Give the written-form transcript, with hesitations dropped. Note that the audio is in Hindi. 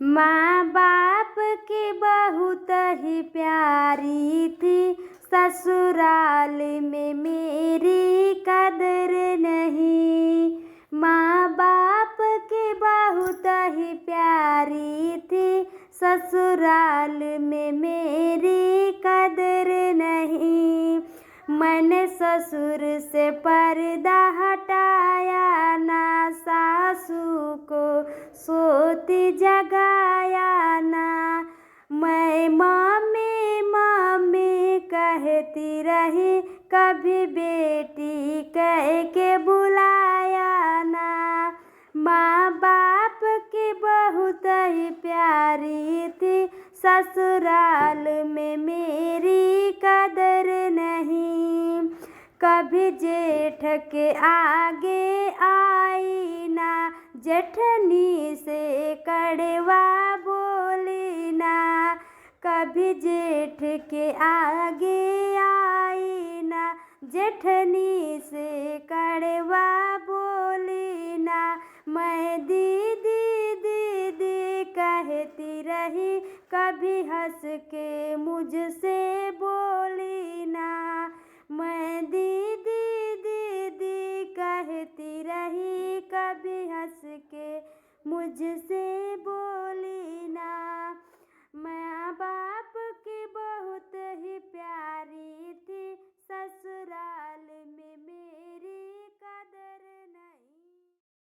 माँ बाप की बहुत ही प्यारी थी, ससुराल में मेरी कदर नहीं। माँ बाप की बहुत ही प्यारी थी, ससुराल में मेरी कदर नहीं। मैंने ससुर से पर्दा हटाया, ना सासू को सोती जगाया ना। मैं मम्मी मम्मी कहती रही, कभी बेटी कह के बुलाया ना। माँ बाप की बहुत ही प्यारी थी, ससुराल में मेरी कदर नहीं। कभी जेठ के आगे आई ना, जेठनी से कड़वा बोली ना। कभी जेठ के आगे आई ना, जेठनी से कड़वा बोली ना। मैं दीदी दीदी कहती रही, कभी हंस के मुझसे